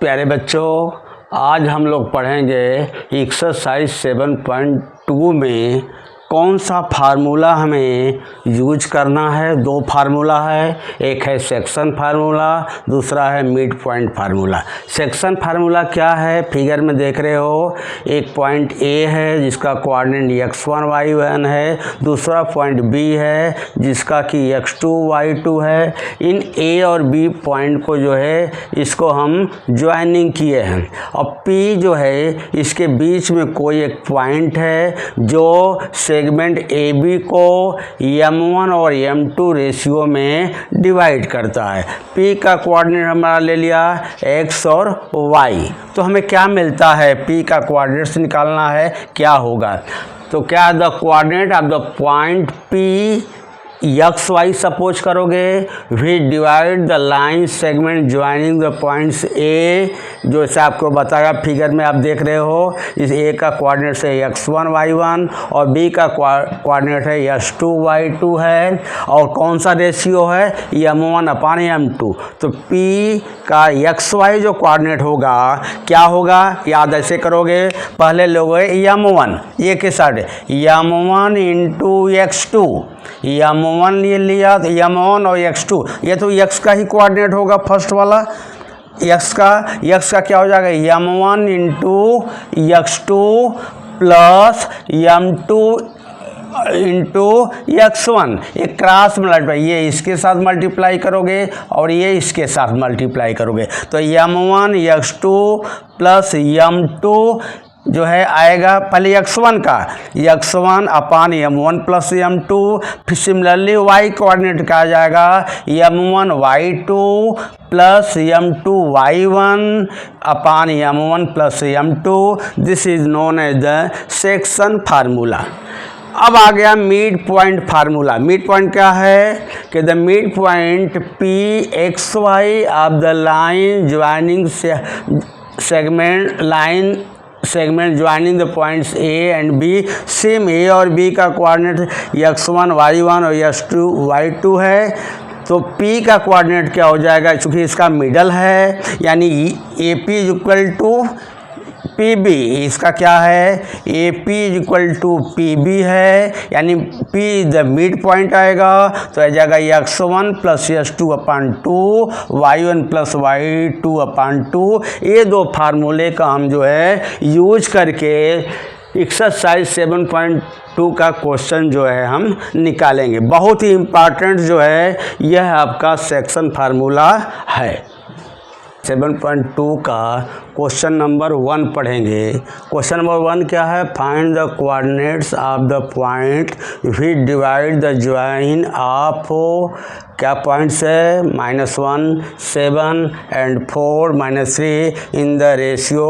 प्यारे बच्चों, आज हम लोग पढ़ेंगे एक्सरसाइज 7.2 में कौन सा फार्मूला हमें यूज करना है। दो फार्मूला है, एक है सेक्शन फार्मूला, दूसरा है mid point formula. Section formula क्या है, फिगर में देख रहे हो। एक पॉइंट ए है जिसका कोऑर्डिनेट x1 y1 है, दूसरा पॉइंट बी है जिसका कि x2 y2 है। इन ए और बी पॉइंट को जो है इसको हम ज्वाइनिंग किए हैं और पी जो है इसके बीच में कोई एक पॉइंट है जो सेगमेंट ए बी को m1 और m2 रेशियो में डिवाइड करता है। P का कोऑर्डिनेट हमारा ले लिया x और y, तो हमें क्या मिलता है, P का कोऑर्डिनेट से निकालना है क्या होगा। तो क्या the coordinate of the point P X Y suppose करोगे, we divide the line segment joining the points A, जो ऐसे आपको बताया फिगर में आप देख रहे हो। इस ए का कोऑर्डिनेट है x1 y1 और बी का कोऑर्डिनेट है x2 y2 है, और कौन सा रेशियो है, m1 अपान m2। तो p का एक्स वाई जो कोऑर्डिनेट होगा क्या होगा, याद ऐसे करोगे। पहले लोगे m1, ये के साथ m1 इंटू x2, m1 ले लिया तो m1 और x2, ये तो x का ही कोऑर्डिनेट होगा फर्स्ट वाला। x का क्या हो जाएगा, m1 into x2 plus m2 into x1, एक क्रॉस मल्टीप्लाई, ये इसके साथ मल्टीप्लाई करोगे और ये इसके साथ मल्टीप्लाई करोगे, तो m1 x2 प्लस m2 जो है आएगा पहले x1 का x1 अपान m1 प्लस m2। फिर सिमिलरली y कोऑर्डिनेट का आ जाएगा m1 y2 plus m2 y1 upon m1 plus m2। This is known as the section formula. अब आ गया mid point formula. Mid point क्या है कि the mid point P X Y of the line joining segment joining the points A and B. Same A और B का coordinate x1 y1 और x2 y2 है, तो P का coordinate क्या हो जाएगा, चूँकि इसका मिडल है यानी AP इक्वल टू PB, इसका क्या है AP इक्वल टू PB है, यानी P द मिड पॉइंट आएगा तो आ जाएगा x1 प्लस x2 अपान 2 y1 प्लस y2 अपान 2। ये दो फार्मूले का हम जो है यूज करके एक्सरसाइज 7.2 का क्वेश्चन जो है हम निकालेंगे। बहुत ही इम्पॉर्टेंट जो है यह आपका सेक्शन फार्मूला है। 7.2 का क्वेश्चन नंबर 1 पढ़ेंगे। क्वेश्चन नंबर 1 क्या है, find the coordinates of the point which divide the join of, क्या पॉइंट्स है, -1 7 एंड 4 -3 इन द रेशियो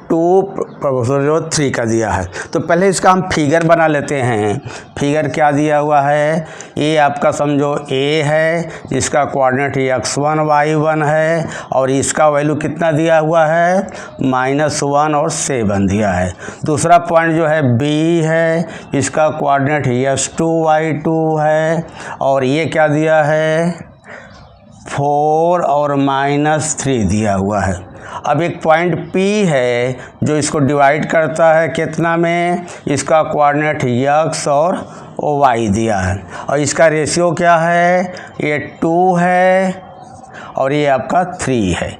2:3 का दिया है। तो पहले इसका हम फिगर बना लेते हैं। फिगर क्या दिया हुआ है, ये आपका समझो ए है जिसका कोऑर्डिनेट x1 y1 है और इसका वैल्यू कितना दिया हुआ है, -1 और 7 दिया है। दूसरा पॉइंट जो है बी है, इसका कोऑर्डिनेट x2 y2 है और ये क्या दिया है, 4 और -3 दिया हुआ है। अब एक पॉइंट P है जो इसको डिवाइड करता है कितना में, इसका कोऑर्डिनेट x और y दिया है और इसका रेशियो क्या है, ये 2 है और ये आपका 3 है,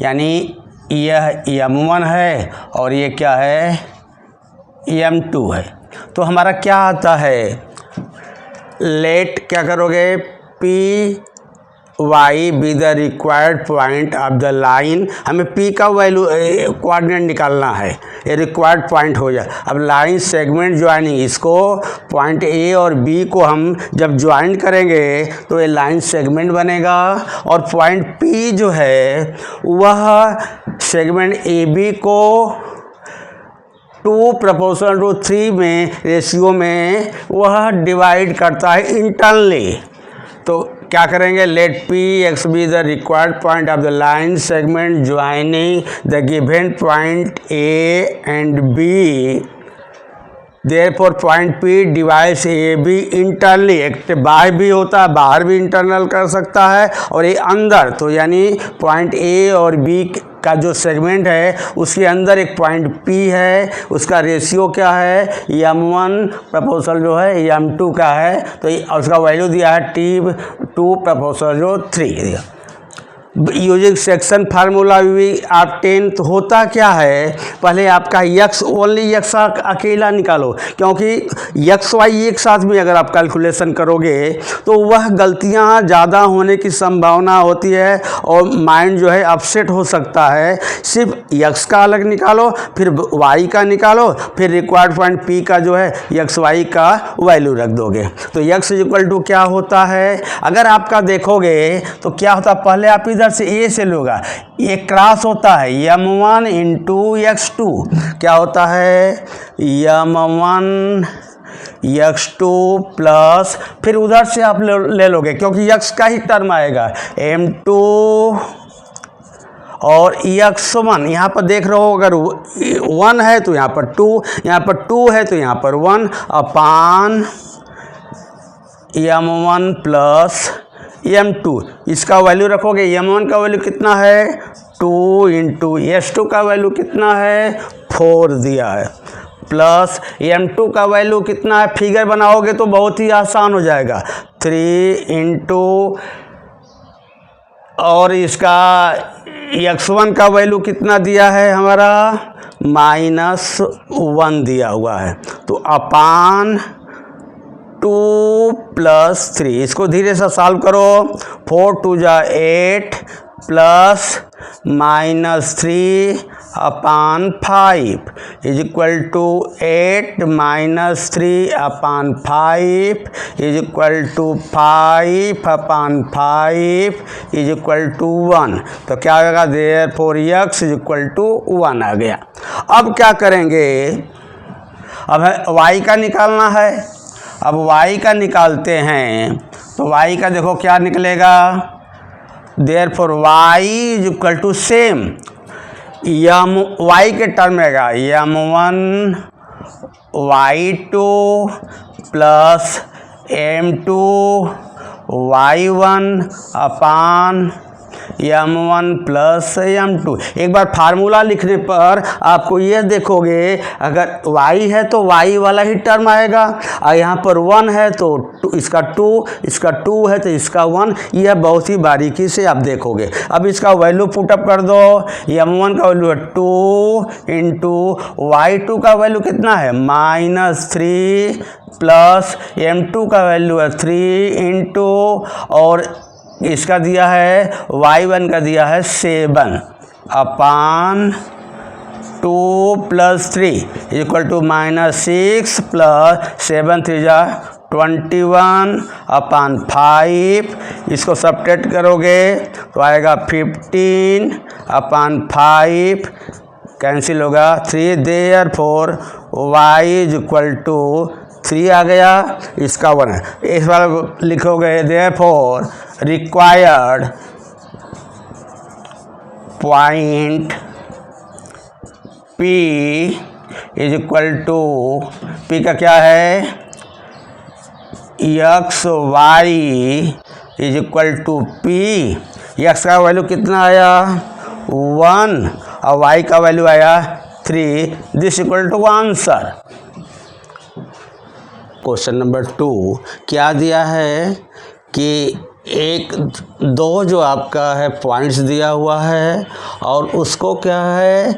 यानी यह m1 है और ये क्या है, m2 है। तो हमारा क्या आता है, लेट क्या करोगे, P y B the required point of the line. हमें P का वैल्यू कोऑर्डिनेट निकालना है, ये रिक्वायर्ड पॉइंट हो जाए। अब लाइन सेगमेंट ज्वाइनिंग, इसको पॉइंट A और B को हम जब ज्वाइन करेंगे तो ये लाइन सेगमेंट बनेगा और पॉइंट P जो है वह सेगमेंट AB को 2:3 में रेशियो में वह डिवाइड करता है इंटरनली। तो क्या करेंगे, let P x be the required point of the line segment joining the given point A and B, therefore point P divides A B internally. एक बाहर भी होता है, बाहर भी इंटरनल कर सकता है और ये अंदर, तो यानी पॉइंट A और B का जो सेगमेंट है उसके अंदर एक पॉइंट P है, उसका रेशियो क्या है, m1 प्रपोर्शनल जो है m2 का है, तो उसका वैल्यू दिया है T2 प्रपोर्शनल जो 3 दिया। यूजिंग सेक्शन फार्मूला वी आप 10 तो होता क्या है, पहले आपका x ओनली x अकेला निकालो, क्योंकि x y एक साथ में अगर आप कैलकुलेशन करोगे तो वह गलतियां ज़्यादा होने की संभावना होती है और माइंड जो है अपसेट हो सकता है। सिर्फ x का अलग निकालो, फिर y का निकालो, फिर रिक्वायर्ड पॉइंट P का जो है x y का वैल्यू रख दोगे। तो x इक्वल टू क्या होता है, अगर आपका देखोगे तो क्या होता है, पहले आप इधर से ए से लोगा, ये क्रॉस होता है m1 इंटू x2, क्या होता है m1 x2 प्लस, फिर उधर से आप ले लोगे क्योंकि x का ही टर्म आएगा m2 और x1, यहाँ पर देख रहे हो अगर 1 है तो यहाँ पर 2, यहाँ पर 2 है तो यहाँ पर 1 अपान m1 प्लस m2, इसका वैल्यू रखोगे, m1 का वैल्यू कितना है 2 इंटू s2 का वैल्यू कितना है 4 दिया है, प्लस m2 का वैल्यू कितना है, फिगर बनाओगे तो बहुत ही आसान हो जाएगा 3 इंटू, और इसका x1 का वैल्यू कितना दिया है हमारा -1 दिया हुआ है, तो अपान 2 प्लस 3, इसको धीरे से सॉल्व करो, 4 2 जा 8 plus -3 upon 5 is equal to 8 -3 upon 5 is equal to 5 upon 5 is equal to 1। तो क्या आएगा, therefore x is equal to 1 आ गया। अब क्या करेंगे, अब y का निकालना है, अब y का निकालते हैं तो y का देखो क्या निकलेगा, therefore y is equal to same y के टर्म में आएगा m1 y2 plus m2 y1 upon m1 plus m2। एक बार फार्मूला लिखने पर आपको ये देखोगे, अगर y है तो y वाला ही टर्म आएगा, और यहाँ पर 1 है तो इसका 2, इसका 2 है तो इसका 1, यह बहुत ही बारीकी से आप देखोगे। अब इसका वैल्यू पुटअप कर दो, m1 का वैल्यू है 2 इंटू y2 का वैल्यू कितना है -3 प्लस m2 का वैल्यू है 3 इंटू, और इसका दिया है y1 का दिया है 7 अपान 2 प्लस 3 इक्वल टू -6 प्लस 7 3 जा 21 अपान 5, इसको सब्ट्रैक्ट करोगे तो आएगा 15 अपान 5, कैंसिल होगा 3, therefore y is equal to 3 आ गया, इसका 1 है। इस बार लिखोगे therefore required point P is equal to, P का क्या है x y is equal to P, x का वैल्यू कितना आया 1 और y का वैल्यू आया 3, this equal to answer. Question number 2 क्या दिया है कि दो जो आपका है पॉइंट्स दिया हुआ है और उसको क्या है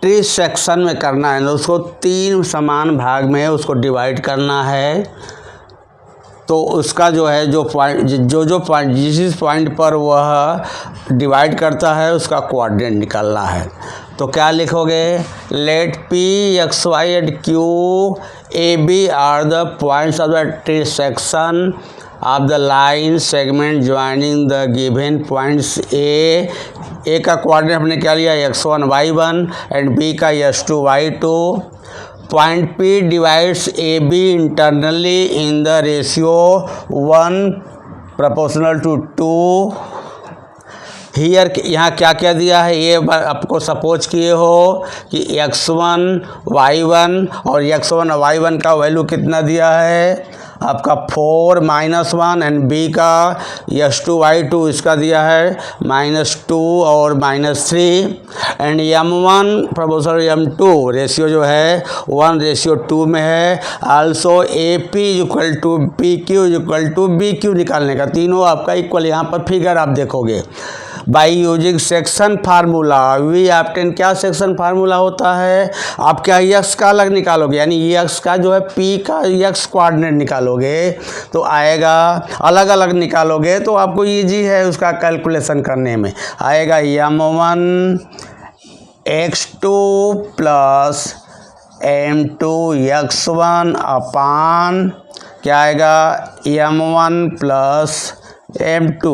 ट्री सेक्शन में करना है, उसको 3 समान भाग में उसको डिवाइड करना है। तो उसका जो है जो पॉइंट जिस पॉइंट पर वह डिवाइड करता है उसका कोऑर्डिनेट निकालना है। तो क्या लिखोगे, late P x y and Q A B are the points of the tree section of the line segment joining the given points A का कोऑर्डिनेट हमने क्या लिया x1 y1 एंड B का x2 y2। Point P divides AB internally in the ratio 1 proportional to 2। Here यहाँ क्या क्या दिया है, ये आपको सपोज किए हो कि x1 y1 और x1 y1 का वैल्यू कितना दिया है आपका 4 -1 एंड बी का x2y2 इसका दिया है -2 और -3 and m1 proportional m2 ratio जो है 1:2 में है। Also AP equal to PQ equal to BQ निकालने का, तीनों आपका इक्वल यहाँ पर फिगर आप देखोगे। By using section formula we obtain, क्या सेक्शन फार्मूला होता है, आप क्या यक्स का अलग निकालोगे, यानी यक्स का जो है पी का यक्स कोऑर्डिनेट निकालोगे तो आएगा, अलग अलग निकालोगे तो आपको इजी है उसका कैलकुलेशन करने में। आएगा m1 x2 plus m2 x1 अपान क्या आएगा m1 प्लस m2।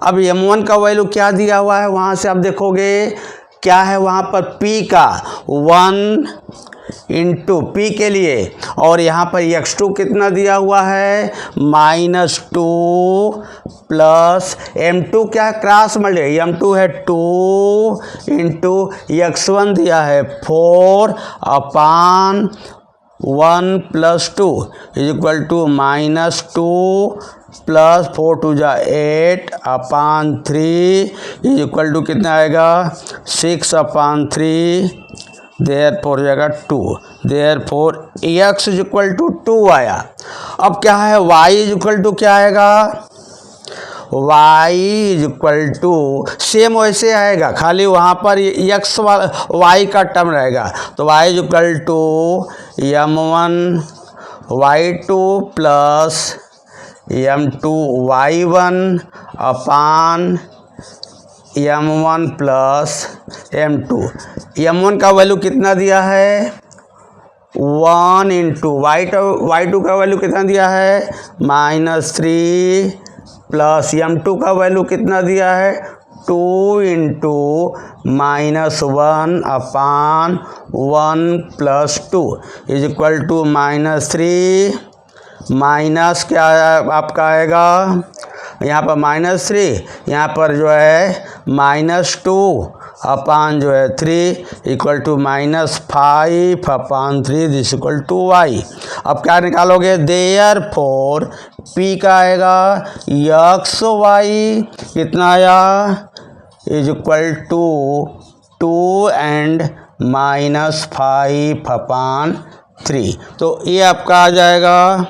अब m1 का वैल्यू क्या दिया हुआ है वहाँ से आप देखोगे क्या है वहाँ पर p का 1 इंटू पी के लिए, और यहाँ पर x2 कितना दिया हुआ है -2 प्लस m2 क्या है क्रॉस मल्टी, m2 है 2 इंटू x1 दिया है 4 अपान 1 + 2 इक्वल टू -2 प्लस 4 2 जा 8 अपान 3 इक्वल टू कितना आएगा 6 अपान 3, देयरफॉर हो जाएगा 2, देयरफॉर x इक्वल टू 2 आया। अब क्या है y इक्वल टू क्या आएगा, y इक्वल टू सेम वैसे आएगा, खाली वहाँ पर x y का टर्म रहेगा, तो y equal to m1 y2 plus m2 y1 upon m1 plus m2। m1 का वैल्यू कितना दिया है 1 इंटू y2 का वैल्यू कितना दिया है -3 प्लस m2 का वैल्यू कितना दिया है 2 into -1 upon 1 + 2 equal to -3 minus क्या आपका आएगा यहाँ पर -3, यहाँ पर जो है -2 अपान जो है 3 equal to -5 upon 3 this equal to y। अब क्या निकालोगे, देयरफॉर p का आएगा xy कितना आया इक्वल टू 2 एंड -5 अपान 3, तो ये आपका आ जाएगा,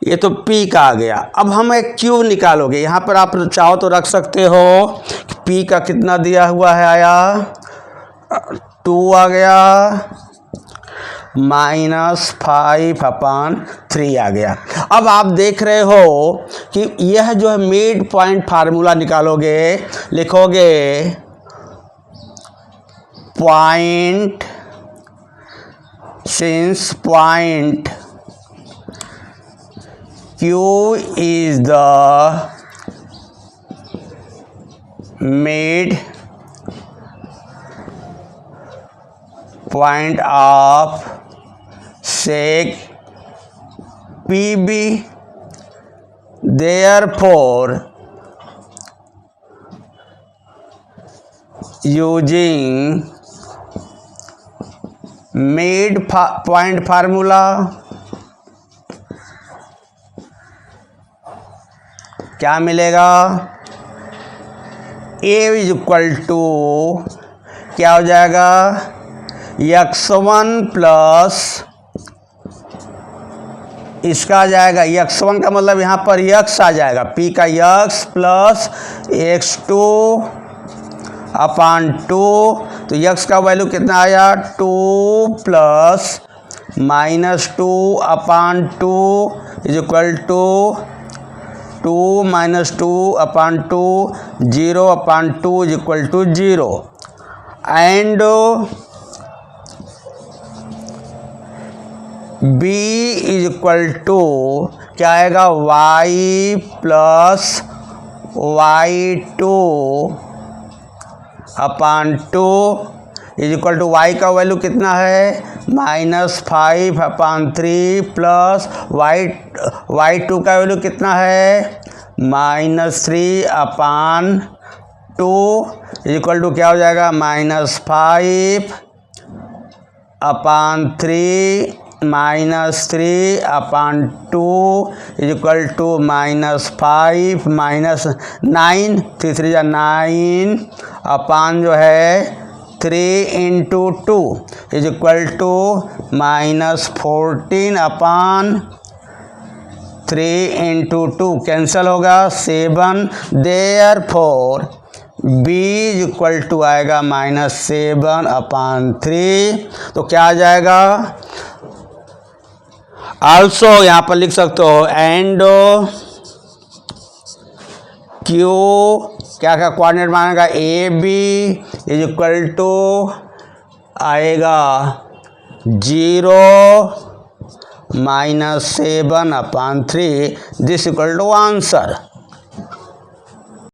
ये तो P का आ गया। अब हम एक Q निकालोगे, यहाँ पर आप चाहो तो रख सकते हो P का कितना दिया हुआ है आया 2 आ गया -5 अपान 3 आ गया। अब आप देख रहे हो कि यह जो है मिड पॉइंट फार्मूला निकालोगे, लिखोगे point since point Q is the mid point of sec PB, therefore using mid point formula क्या मिलेगा, A इक्वल टू क्या हो जाएगा x1 प्लस इसका आ जाएगा x1 का मतलब यहाँ पर x आ जाएगा, P का x प्लस x2 अपान 2, तो x का वैल्यू कितना आया 2 plus -2 upon 2 equal to 2 -2 upon 2 0 upon 2 equal to 0 and B equal to क्या आएगा y plus y2 upon 2 equal to y का वैल्यू कितना है -5 अपान 3 प्लस y2 का वैल्यू कितना है -3 अपान 2 इक्वल टू क्या हो जाएगा -5 अपान 3 -3/2 = -5 -9 3 3 जा 9 अपान जो है 3 × 2 = -14/3 × 2 कैंसिल होगा 7 देयरफॉर b = आएगा -7/3 तो क्या आ जाएगा आल्सो यहाँ पर लिख सकते हो एंड क्यू क्या क्या कोऑर्डिनेट मानेगा ए बी = आएगा 0 - 7/3 दिस = आंसर।